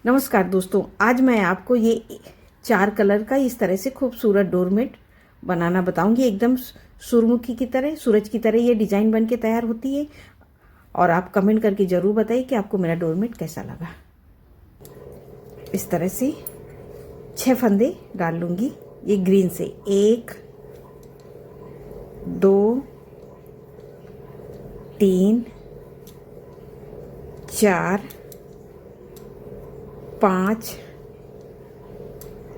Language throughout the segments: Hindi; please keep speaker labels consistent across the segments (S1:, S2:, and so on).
S1: नमस्कार दोस्तों, आज मैं आपको ये 4 कलर का इस तरह से खूबसूरत डोरमेट बनाना बताऊंगी। एकदम सूरजमुखी की तरह, सूरज की तरह ये डिजाइन बन के तैयार होती है। और आप कमेंट करके जरूर बताइए कि आपको मेरा डोरमेट कैसा लगा। इस तरह से 6 फंदे डाल लूंगी ये ग्रीन से। 1 2 3 4 5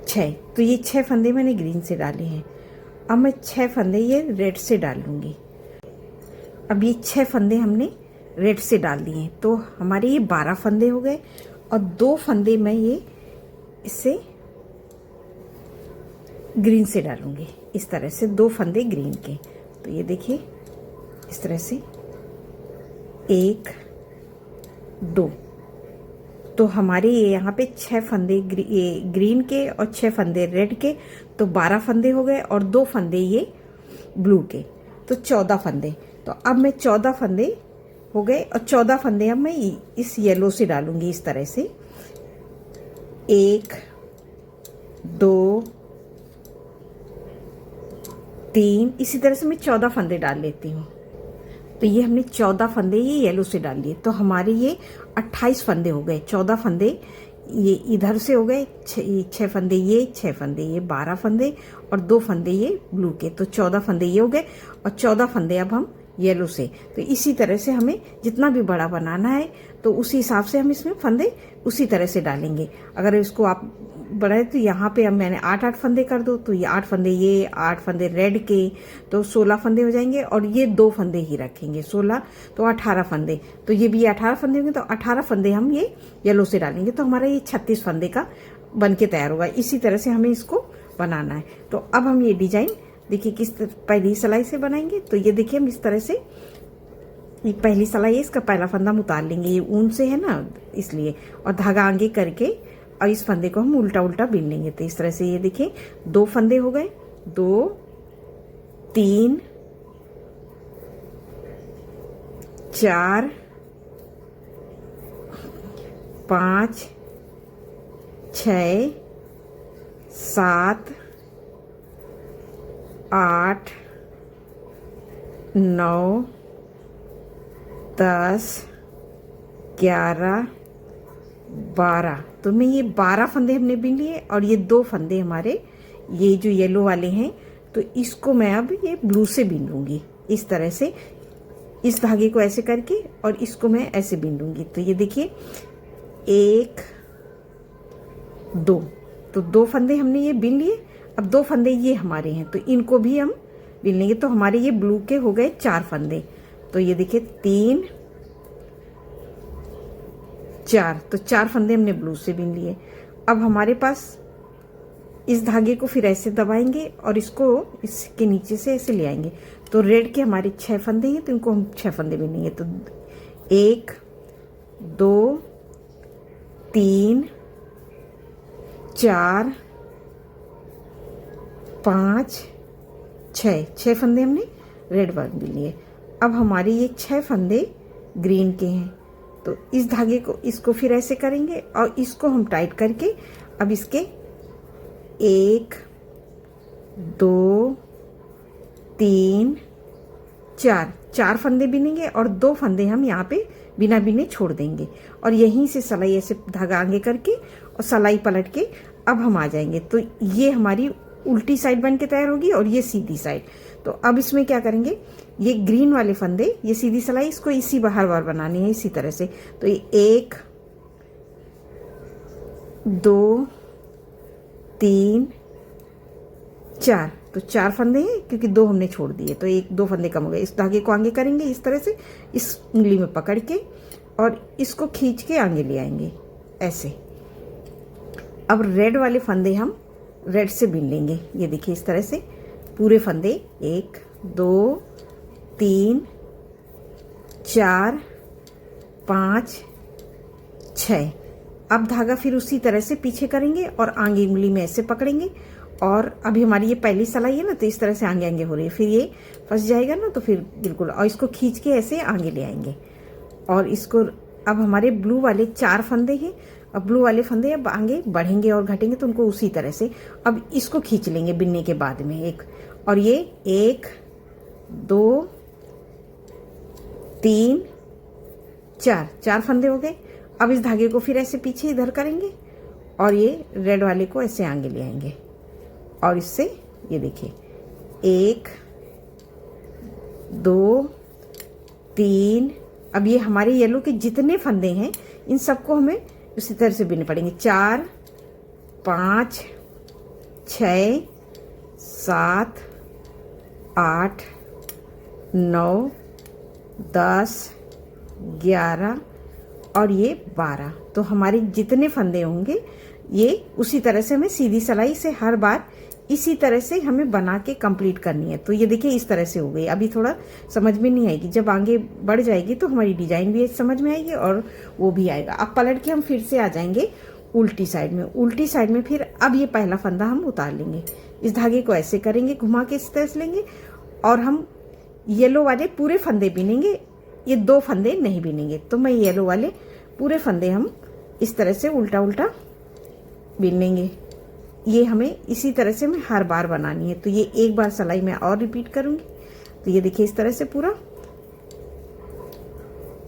S1: 6। तो ये 6 फंदे मैंने ग्रीन से डाले हैं। अब मैं 6 फंदे ये रेड से डाल लूँगी। अब ये 6 फंदे हमने रेड से डाल दिए हैं, तो हमारे ये 12 फंदे हो गए। और 2 फंदे मैं ये इससे ग्रीन से डालूंगी। इस तरह से 2 फंदे ग्रीन के। तो ये देखिए इस तरह से 1 2। तो हमारे ये यहाँ पे 6 फंदे ग्रीन के और 6 फंदे रेड के, तो 12 फंदे हो गए। और 2 फंदे ये ब्लू के, तो 14 फंदे। तो अब मैं 14 फंदे हो गए और 14 फंदे अब मैं इस येलो से डालूंगी। इस तरह से 1 2 3, इसी तरह से मैं 14 फंदे डाल लेती हूँ। तो ये हमने 14 फंदे ये येलो से डाल लिए, तो हमारे ये 28 फंदे हो गए। 14 फंदे ये इधर से हो गए, 6 फंदे ये, 6 फंदे ये, 12 फंदे और 2 फंदे ये ब्लू के, तो 14 फंदे ये हो गए। और 14 फंदे अब हम येलो से। तो इसी तरह से हमें जितना भी बड़ा बनाना है तो उसी हिसाब से हम इसमें फंदे उसी तरह से डालेंगे। अगर इसको आप बढ़ाए तो यहाँ पे अब मैंने 8 फंदे कर दो, तो ये 8 फंदे ये, 8 फंदे रेड के, तो 16 फंदे हो जाएंगे। और ये 2 फंदे ही रखेंगे, 16 तो 18 फंदे। तो ये भी 18 फंदे होंगे, तो 18 फंदे हम ये येलो से डालेंगे, तो हमारा ये 36 फंदे का बन के तैयार होगा। इसी तरह से हमें इसको बनाना है। तो अब हम ये डिजाइन देखिए किस पहली सिलाई से बनाएंगे। तो ये देखिए हम इस तरह से, ये पहली सिलाई है, इसका पहला फंदा हम उतार लेंगे। ये ऊन से है ना, इसलिए। और धागा आगे करके और इस फंदे को हम उल्टा उल्टा बीन लेंगे। तो इस तरह से ये देखिए 2 फंदे हो गए, 2 3 4 5 6 7 8 9 10 11 12। तो मैं ये 12 फंदे हमने बीन लिए। और ये 2 फंदे हमारे ये जो येलो वाले हैं, तो इसको मैं अब ये ब्लू से बीन लूंगी। इस तरह से इस धागे को ऐसे करके और इसको मैं ऐसे बीन लूंगी। तो ये देखिए 1 2, तो 2 फंदे हमने ये बीन लिए। अब 2 फंदे ये हमारे हैं, तो इनको भी हम बीन लेंगे। तो हमारे ये ब्लू के हो गए 4 फंदे। तो ये देखिए 3 4, तो 4 फंदे हमने ब्लू से बीन लिए। अब हमारे पास इस धागे को फिर ऐसे दबाएंगे और इसको इसके नीचे से ऐसे ले आएंगे। तो रेड के हमारे 6 फंदे हैं, तो इनको हम 6 फंदे बीनेंगे। तो 1 2 3 4 5 6 फंदे हमने रेड बीन लिए। अब हमारे ये 6 फंदे ग्रीन के हैं, तो इस धागे को इसको फिर ऐसे करेंगे और इसको हम टाइट करके अब इसके 1 2 3 4 फंदे बीनेंगे और 2 फंदे हम यहाँ पे बिना बीने छोड़ देंगे। और यहीं से सिलाई ऐसे धागा आगे करके और सिलाई पलट के अब हम आ जाएंगे। तो ये हमारी उल्टी साइड बन के तैयार होगी और ये सीधी साइड। तो अब इसमें क्या करेंगे, ये ग्रीन वाले फंदे, ये सीधी सिलाई, इसको इसी बाहर बार बनानी है इसी तरह से। तो ये 1 2 3 4, तो 4 फंदे हैं क्योंकि 2 हमने छोड़ दिए, तो 2 फंदे कम हो गए। इस धागे को आगे करेंगे इस तरह से, इस उंगली में पकड़ के और इसको खींच के आगे ले आएंगे ऐसे। अब रेड वाले फंदे हम रेड से बीन लेंगे। ये देखिए इस तरह से पूरे फंदे 1 2 3 4 5 6। अब धागा फिर उसी तरह से पीछे करेंगे और आगे उंगली में ऐसे पकड़ेंगे। और अभी हमारी ये पहली सिलाई है ना, तो इस तरह से आगे आगे हो रही है, फिर ये फंस जाएगा ना, तो फिर बिल्कुल, और इसको खींच के ऐसे आगे ले आएंगे। और इसको अब हमारे ब्लू वाले 4 फंदे हैं, अब ब्लू वाले फंदे अब आगे बढ़ेंगे और घटेंगे तो उनको उसी तरह से अब इसको खींच लेंगे बिनने के बाद में एक, और ये 1 2 3 4 फंदे हो गए। अब इस धागे को फिर ऐसे पीछे इधर करेंगे और ये रेड वाले को ऐसे आगे ले आएंगे और इससे ये देखिए 1 2 3। अब ये हमारे येलो के जितने फंदे हैं इन सबको हमें उसी तरह से बिनने पड़ेंगे। 4 5 6 7 8 9 10 11 और ये 12। तो हमारे जितने फंदे होंगे ये उसी तरह से हमें सीधी सिलाई से हर बार इसी तरह से हमें बना के कंप्लीट करनी है। तो ये देखिए इस तरह से हो गई। अभी थोड़ा समझ में नहीं आएगी, जब आगे बढ़ जाएगी तो हमारी डिजाइन भी समझ में आएगी और वो भी आएगा। अब पलट के हम फिर से आ जाएंगे उल्टी साइड में। उल्टी साइड में फिर अब ये पहला फंदा हम उतार लेंगे, इस धागे को ऐसे करेंगे, घुमा के इस तरह से लेंगे और हम येलो वाले पूरे फंदे बिनेंगे, ये 2 फंदे नहीं बिनेंगे। तो मैं येलो वाले पूरे फंदे हम इस तरह से उल्टा उल्टा बिन लेंगे। ये हमें इसी तरह से हमें हर बार बनानी है। तो ये एक बार सिलाई मैं और रिपीट करूंगी। तो ये देखिए इस तरह से पूरा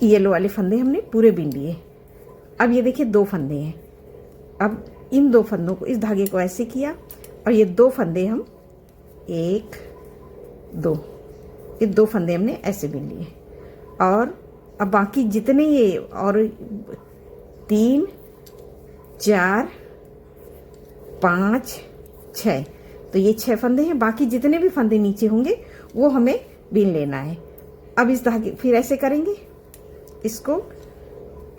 S1: येलो वाले फंदे हमने पूरे बिन लिए। अब ये देखिए 2 फंदे हैं। अब इन 2 फंदों को, इस धागे को ऐसे किया और ये 2 फंदे हम 1 2, ये 2 फंदे हमने ऐसे बिन लिए। और अब बाकी जितने ये और 3 4 5 6, तो ये 6 फंदे हैं। बाकी जितने भी फंदे नीचे होंगे वो हमें बिन लेना है। अब इस धागे फिर ऐसे करेंगे इसको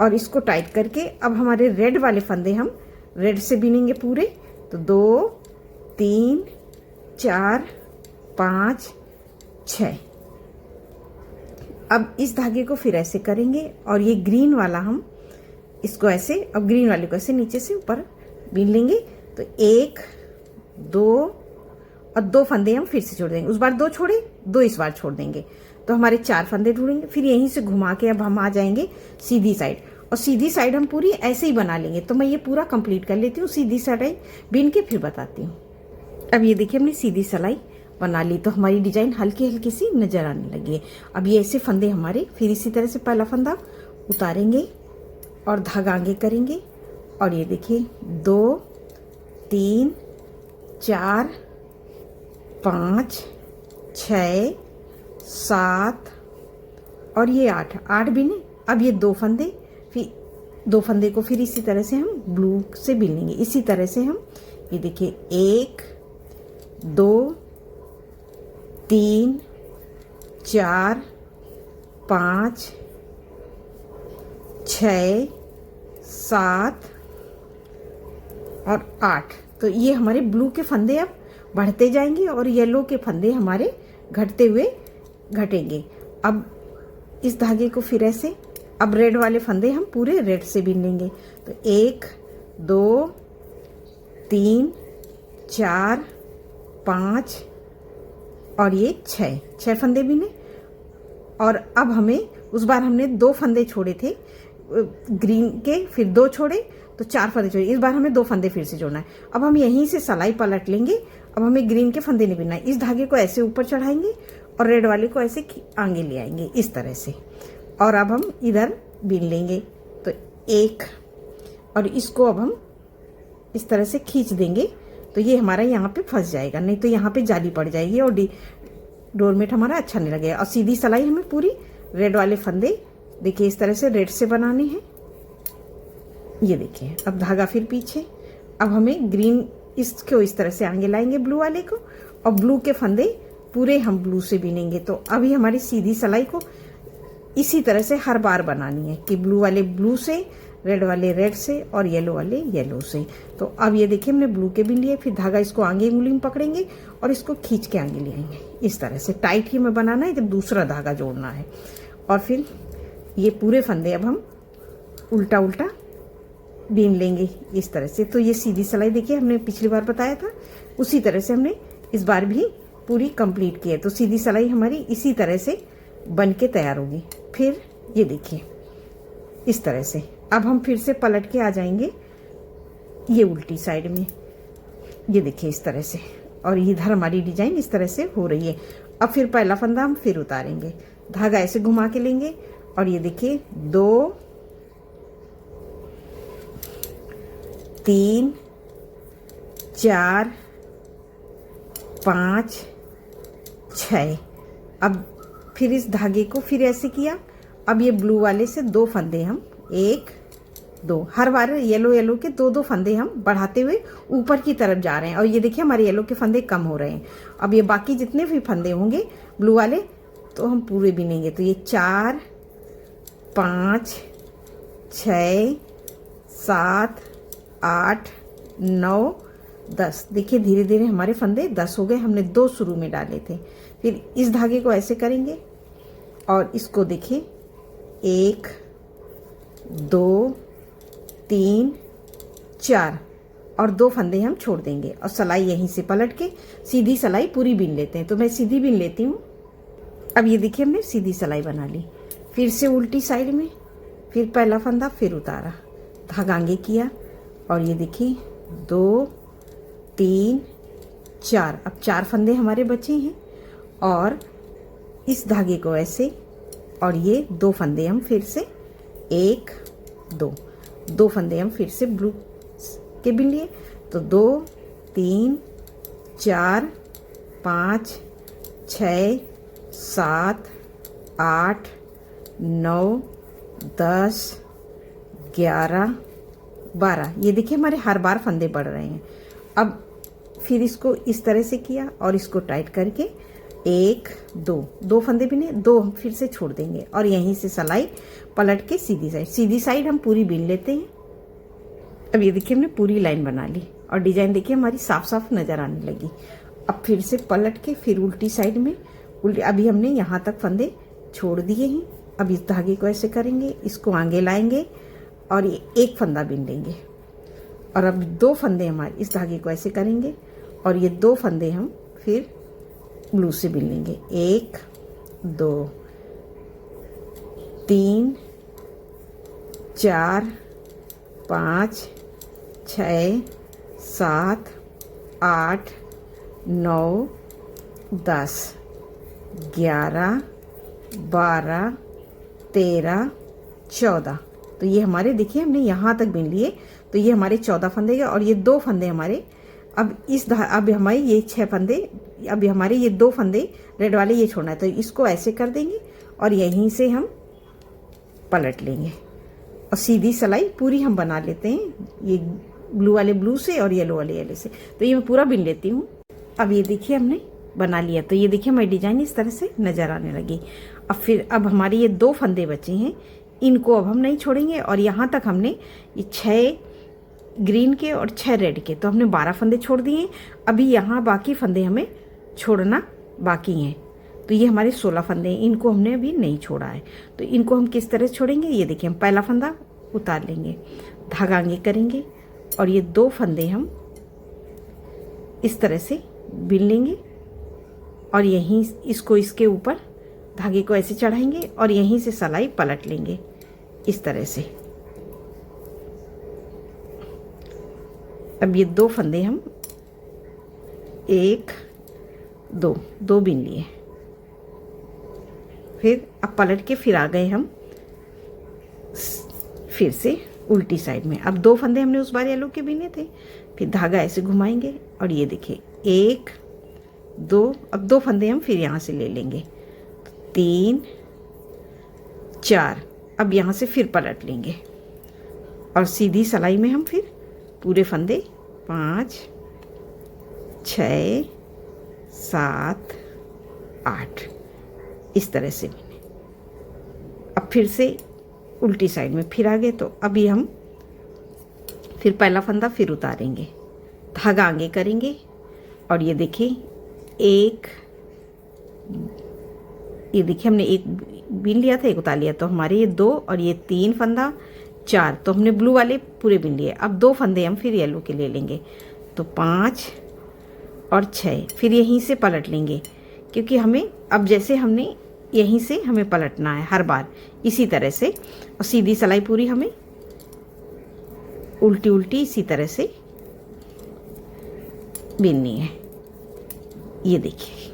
S1: और इसको टाइट करके अब हमारे रेड वाले फंदे हम रेड से बिनेंगे पूरे। तो 2 3 4 5 6। अब इस धागे को फिर ऐसे करेंगे और ये ग्रीन वाला हम इसको ऐसे, अब ग्रीन वाले को ऐसे नीचे से ऊपर बिन लेंगे। तो 1 2 और 2 फंदे हम फिर से छोड़ देंगे। उस बार 2 छोड़े, 2 इस बार छोड़ देंगे तो हमारे 4 फंदे ढूंढेंगे। फिर यहीं से घुमा के अब हम आ जाएंगे सीधी साइड और सीधी साइड हम पूरी ऐसे ही बना लेंगे। तो मैं ये पूरा कंप्लीट कर लेती हूँ, सीधी साइड बिन के फिर बताती हूँ। अब ये देखिए हमने सीधी सिलाई बना ली तो हमारी डिजाइन हल्की हल्की सी नजर आने लगी है। अब ये ऐसे फंदे हमारे फिर इसी तरह से पहला फंदा उतारेंगे और धागा आगे करेंगे और ये देखिए 2 3 4 5 6 7 और ये 8 बिने। अब ये 2 फंदे, फिर 2 फंदे को फिर इसी तरह से हम ब्लू से बिनेंगे। इसी तरह से हम ये देखिए 1 2 3 4 5 6 7 और 8। तो ये हमारे ब्लू के फंदे अब बढ़ते जाएंगे और येलो के फंदे हमारे घटते हुए घटेंगे। अब इस धागे को फिर ऐसे, अब रेड वाले फंदे हम पूरे रेड से बिन लेंगे। तो 1 2 3 4 5 और ये 6 फंदे बिने। और अब हमें उस बार हमने 2 फंदे छोड़े थे ग्रीन के, फिर 2 छोड़े तो 4 फंदे छोड़े। इस बार हमें 2 फंदे फिर से जोड़ना है। अब हम यहीं से सिलाई पलट लेंगे। अब हमें ग्रीन के फंदे नहीं बिनना है। इस धागे को ऐसे ऊपर चढ़ाएंगे और रेड वाले को ऐसे आगे ले आएंगे इस तरह से और अब हम इधर बिन लेंगे। तो 1 और इसको अब हम इस तरह से खींच देंगे तो ये हमारा यहाँ पे फंस जाएगा, नहीं तो यहाँ पे जाली पड़ जाएगी और डोरमेट हमारा अच्छा नहीं लगेगा। और सीधी सिलाई हमें पूरी रेड वाले फंदे देखिए इस तरह से रेड से बनाने हैं। ये देखिए अब धागा फिर पीछे, अब हमें ग्रीन इसको इस तरह से आगे लाएंगे ब्लू वाले को और ब्लू के फंदे पूरे हम ब्लू से बिनेंगे। तो अभी हमारी सीधी सिलाई को इसी तरह से हर बार बनानी है कि ब्लू वाले ब्लू से, रेड वाले रेड से और येलो वाले येलो से। तो अब ये देखिए हमने ब्लू के बिन लिए, फिर धागा इसको आगे उंगली में पकड़ेंगे और इसको खींच के आगे ले आएंगे। इस तरह से टाइट ही में बनाना है जब दूसरा धागा जोड़ना है। और फिर ये पूरे फंदे अब हम उल्टा उल्टा बीन लेंगे इस तरह से। तो ये सीधी सिलाई देखिए हमने पिछली बार बताया था, उसी तरह से हमने इस बार भी पूरी कंप्लीट की है। तो सीधी सिलाई हमारी इसी तरह से बन के तैयार होगी। फिर ये देखिए इस तरह से अब हम फिर से पलट के आ जाएंगे ये उल्टी साइड में। ये देखिए इस तरह से, और इधर हमारी डिजाइन इस तरह से हो रही है। अब फिर पहला फंदा हम फिर उतारेंगे, धागा ऐसे घुमा के लेंगे और ये देखिए 2 3 4 5 6। अब फिर इस धागे को फिर ऐसे किया। अब ये ब्लू वाले से 2 फंदे हम 1 2, हर बार येलो येलो के 2 फंदे हम बढ़ाते हुए ऊपर की तरफ जा रहे हैं। और ये देखिए हमारे येलो के फंदे कम हो रहे हैं। अब ये बाकी जितने भी फंदे होंगे ब्लू वाले तो हम पूरे बिनेंगे। तो ये 4 5 6 7 8 9 10। देखिए धीरे धीरे हमारे फंदे 10 हो गए। हमने 2 शुरू में डाले थे। फिर इस धागे को ऐसे करेंगे और इसको देखिए 1 2 3 4 और 2 फंदे हम छोड़ देंगे और सिलाई यहीं से पलट के सीधी सिलाई पूरी बीन लेते हैं। तो मैं सीधी बीन लेती हूँ। अब ये देखिए हमने सीधी सिलाई बना ली। फिर से उल्टी साइड में, फिर पहला फंदा फिर उतारा, धागा आगे किया और ये देखिए 2 3 4। अब 4 फंदे हमारे बचे हैं और इस धागे को ऐसे और ये 2 फंदे हम फिर से 1 2 फंदे हम फिर से ब्लू के बिन लिए। तो 2 3 4 5 6 7 8 9 10 11 12। ये देखिए हमारे हर बार फंदे बढ़ रहे हैं। अब फिर इसको इस तरह से किया और इसको टाइट करके 1 2 फंदे बिने, 2 हम फिर से छोड़ देंगे और यहीं से सिलाई पलट के सीधी साइड हम पूरी बीन लेते हैं। अब ये देखिए हमने पूरी लाइन बना ली और डिजाइन देखिए हमारी साफ साफ नजर आने लगी। अब फिर से पलट के फिर उल्टी साइड में अभी हमने यहाँ तक फंदे छोड़ दिए हैं। अब इस धागे को ऐसे करेंगे, इसको आगे लाएंगे और ये 1 फंदा बिन लेंगे और अब 2 फंदे हमारे इस धागे को ऐसे करेंगे और ये 2 फंदे हम फिर ब्लू से बिन लेंगे। 1 2 3 4 5 6 7 8 9 10 11 12 13 14। तो ये हमारे देखिए हमने यहाँ तक बिन लिए। तो ये हमारे 14 फंदे गए और ये 2 फंदे हमारे अब हमारे ये 6 फंदे, अब हमारे ये 2 फंदे रेड वाले ये छोड़ना है। तो इसको ऐसे कर देंगे और यहीं से हम पलट लेंगे और सीधी सिलाई पूरी हम बना लेते हैं, ये ब्लू वाले ब्लू से और येलो वाले येलो से। तो ये मैं पूरा बिन लेती हूँ। अब ये देखिए हमने बना लिया। तो ये देखिए हमारी डिजाइन इस तरह से नजर आने लगी। अब हमारे ये 2 फंदे बचे हैं, इनको अब हम नहीं छोड़ेंगे और यहाँ तक हमने ये 6 ग्रीन के और 6 रेड के, तो हमने 12 फंदे छोड़ दिए। अभी यहाँ बाकी फंदे हमें छोड़ना बाकी हैं। तो ये हमारे 16 फंदे हैं, इनको हमने अभी नहीं छोड़ा है। तो इनको हम किस तरह छोड़ेंगे, ये देखिए हम पहला फंदा उतार लेंगे, धागा आगे करेंगे और ये 2 फंदे हम इस तरह से बिन लेंगे और यहीं इसको इसके ऊपर धागे को ऐसे चढ़ाएंगे और यहीं से सिलाई पलट लेंगे इस तरह से। अब ये 2 फंदे हम 1 2 बिन लिए। फिर अब पलट के फिर आ गए हम फिर से उल्टी साइड में। अब 2 फंदे हमने उस बार येलो के बिने थे। फिर धागा ऐसे घुमाएंगे और ये देखिए 1 2, अब 2 फंदे हम फिर यहाँ से ले लेंगे, 3 4। अब यहाँ से फिर पलट लेंगे और सीधी सिलाई में हम फिर पूरे फंदे 5 6 7 8 इस तरह से बिने। अब फिर से उल्टी साइड में फिर आ गए। तो अभी हम फिर पहला फंदा फिर उतारेंगे, धागा आगे करेंगे और ये देखिए ये देखिए हमने 1 बिन लिया था, 1 उतार लिया। तो हमारे ये 2 और ये 3 फंदा 4, तो हमने ब्लू वाले पूरे बिन लिए। अब 2 फंदे हम फिर येलो के ले लेंगे, तो 5 और 6। फिर यहीं से पलट लेंगे क्योंकि हमें अब जैसे हमने यहीं से हमें पलटना है हर बार इसी तरह से और सीधी सिलाई पूरी हमें उल्टी उल्टी इसी तरह से बीननी है। ये देखिए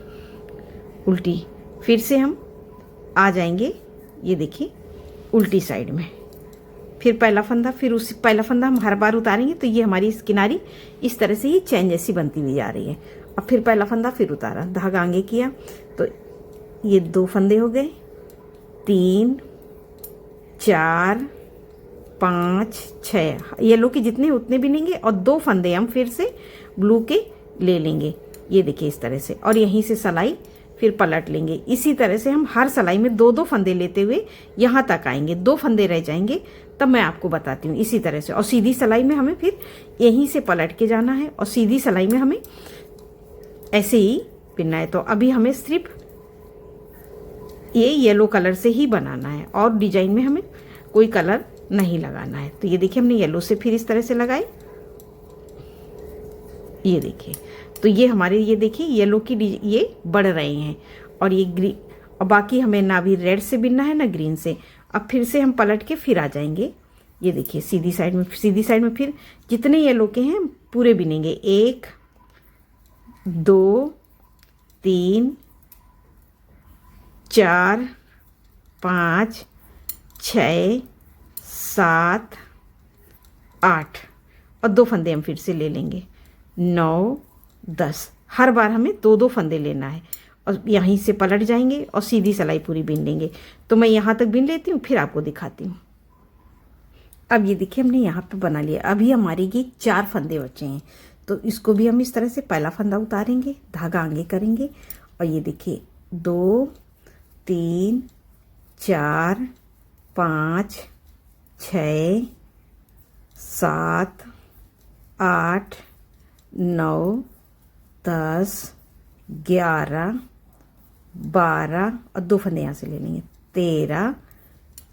S1: उल्टी, फिर से हम आ जाएंगे, ये देखिए उल्टी साइड में, फिर पहला फंदा, फिर उसी पहला फंदा हम हर बार उतारेंगे तो ये हमारी इस किनारी इस तरह से ही चैन जैसी बनती हुई जा रही है। अब फिर पहला फंदा, फिर उतारा, धागा आगे किया, तो ये 2 फंदे हो गए, 3 4 5 6, येलो के जितने उतने बिनेंगे और 2 फंदे हम फिर से ब्लू के ले लेंगे, ये देखिए इस तरह से, और यहीं से सिलाई फिर पलट लेंगे। इसी तरह से हम हर सिलाई में 2-2 फंदे लेते हुए यहाँ तक आएंगे, 2 फंदे रह जाएंगे तब मैं आपको बताती हूँ। इसी तरह से, और सीधी सिलाई में हमें फिर यहीं से पलट के जाना है और सीधी सिलाई में हमें ऐसे ही बिनना है। तो अभी हमें सिर्फ ये येलो कलर से ही बनाना है और डिजाइन में हमें कोई कलर नहीं लगाना है। तो ये देखिए हमने येलो से फिर इस तरह से लगाए, ये देखिए, तो ये हमारे, ये देखिए येलो की ये बढ़ रहे हैं और ये ग्रीन, और बाकी हमें ना भी रेड से बिनना है ना ग्रीन से। अब फिर से हम पलट के फिर आ जाएंगे, ये देखिए सीधी साइड में फिर जितने येलो के हैं पूरे बिनेंगे, 1 2 3 4 5 6 7 8 और 2 फंदे हम फिर से ले लेंगे, 9 10। हर बार हमें 2-2 फंदे लेना है और यहीं से पलट जाएंगे और सीधी सिलाई पूरी बीन लेंगे। तो मैं यहाँ तक बीन लेती हूँ, फिर आपको दिखाती हूँ। अब ये देखिए हमने यहाँ पे बना लिया। अभी हमारे ये 4 फंदे बचे हैं, तो इसको भी हम इस तरह से पहला फंदा उतारेंगे, धागा आगे करेंगे और ये देखिए 2 3 4 5 6 7 8 9 10 11 12 और 2 फंदे यहाँ से ले लेंगे, 13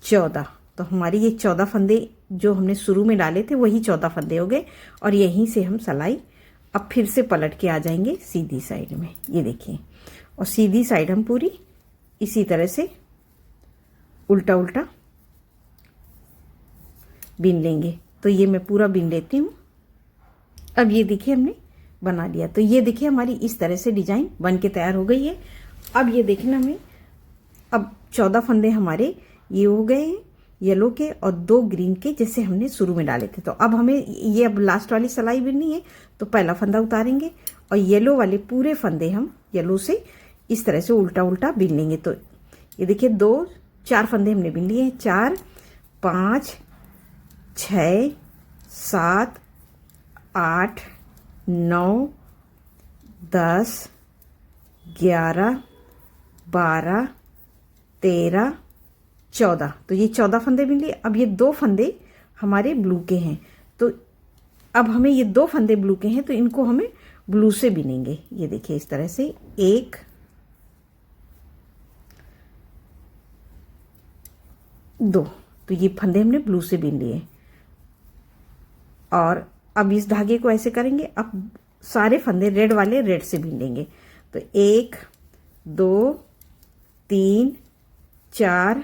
S1: 14। तो हमारी ये 14 फंदे जो हमने शुरू में डाले थे वही 14 फंदे हो गए और यहीं से हम सिलाई अब फिर से पलट के आ जाएंगे सीधी साइड में, ये देखिए, और सीधी साइड हम पूरी इसी तरह से उल्टा उल्टा बीन लेंगे। तो ये मैं पूरा बीन लेती हूँ। अब ये देखिए हमने बना लिया, तो ये देखिए हमारी इस तरह से डिजाइन बन के तैयार हो गई है। अब ये देखना हमें, अब 14 फंदे हमारे ये हो गए हैं येलो के और 2 ग्रीन के जैसे हमने शुरू में डाले थे। तो अब हमें ये अब लास्ट वाली सिलाई बिननी है, तो पहला फंदा उतारेंगे और येलो वाले पूरे फंदे हम येलो से इस तरह से उल्टा उल्टा बीन लेंगे। तो ये देखिए 4 फंदे हमने बीन लिए हैं, 4 5 6 7 8 9 10 11 12 13 14। तो ये 14 फंदे बीन लिए। अब ये 2 फंदे हमारे ब्लू के हैं, तो अब हमें ये 2 फंदे ब्लू के हैं तो इनको हमें ब्लू से बीनेंगे। ये देखिए इस तरह से 1 2, तो ये फंदे हमने ब्लू से बीन लिए। और अब इस धागे को ऐसे करेंगे, अब सारे फंदे रेड वाले रेड से बीन लेंगे। तो 1 2 3 4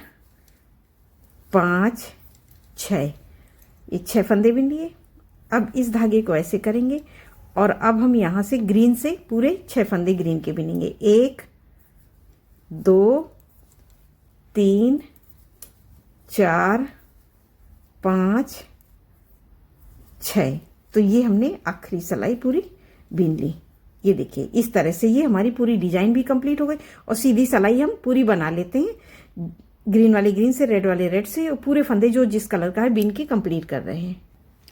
S1: 5 6, ये 6 फंदे बीन लिए। अब इस धागे को ऐसे करेंगे और अब हम यहाँ से ग्रीन से पूरे 6 फंदे ग्रीन के बीनेंगे, 1 2 3 4 5 6। तो ये हमने आखिरी सिलाई पूरी बीन ली। ये देखिए इस तरह से ये हमारी पूरी डिजाइन भी कंप्लीट हो गई और सीधी सिलाई हम पूरी बना लेते हैं, ग्रीन वाले ग्रीन से, रेड वाले रेड से, और पूरे फंदे जो जिस कलर का है बीन के कंप्लीट कर रहे हैं।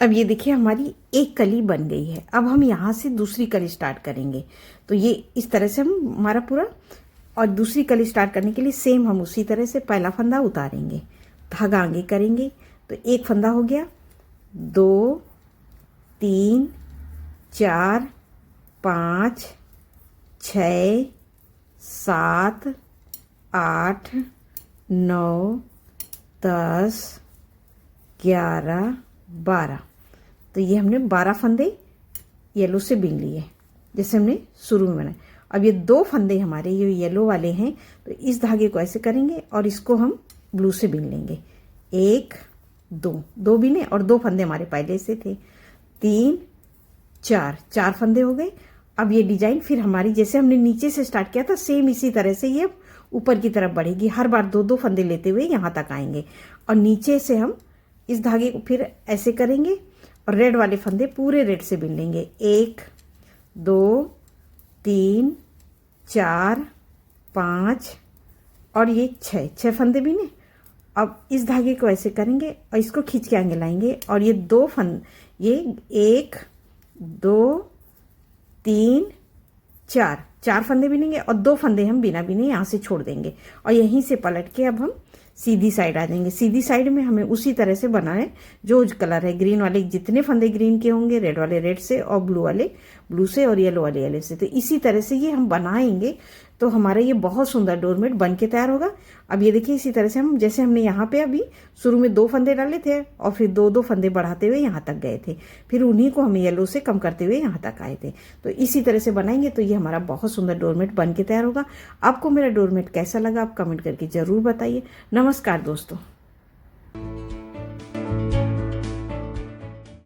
S1: अब ये देखिए हमारी एक कली बन गई है। अब हम यहाँ से दूसरी कली स्टार्ट करेंगे। तो ये इस तरह से हम हमारा पूरा, और दूसरी कली स्टार्ट करने के लिए सेम हम उसी तरह से पहला फंदा उतारेंगे, धागा आगे करेंगे। तो 1 फंदा हो गया, 2 3 4 5 6 7 8 9 10 11 12। तो ये हमने 12 फंदे येलो से बीन लिए जैसे हमने शुरू में बनाए। अब ये 2 फंदे हमारे ये येलो वाले हैं, तो इस धागे को ऐसे करेंगे और इसको हम ब्लू से बीन लेंगे, 1 दो बिने और 2 फंदे हमारे पहले से थे, 3 4 फंदे हो गए। अब ये डिजाइन फिर हमारी जैसे हमने नीचे से स्टार्ट किया था सेम इसी तरह से ये ऊपर की तरफ बढ़ेगी। हर बार 2 फंदे लेते हुए यहाँ तक आएंगे और नीचे से हम इस धागे को फिर ऐसे करेंगे और रेड वाले फंदे पूरे रेड से बिन लेंगे। 1 2 3 4 5 और ये 6 फंदे बिने। अब इस धागे को ऐसे करेंगे और इसको खींच के आगे लाएंगे और ये 2 फंदे, ये 1 2 3 4 फंदे बिनेंगे और 2 फंदे हम बिना बिने यहाँ से छोड़ देंगे और यहीं से पलट के अब हम सीधी साइड आ जाएंगे। सीधी साइड में हमें उसी तरह से बनाए जो कलर है, ग्रीन वाले जितने फंदे ग्रीन के होंगे, रेड वाले रेड से और ब्लू वाले ब्लू से और येलो वाले येलो से। तो इसी तरह से ये हम बनाएंगे तो हमारा ये बहुत सुंदर डोरमेट बन के तैयार होगा। अब ये देखिए इसी तरह से हम जैसे हमने यहाँ पे अभी शुरू में 2 फंदे डाले थे और फिर 2 फंदे बढ़ाते हुए यहाँ तक गए थे, फिर उन्हीं को हम येलो से कम करते हुए यहाँ तक आए थे। तो इसी तरह से बनाएंगे तो ये हमारा बहुत सुंदर डोरमेट बन के तैयार होगा। आपको मेरा डोरमेट कैसा लगा आप कमेंट करके जरूर बताइए। नमस्कार दोस्तों।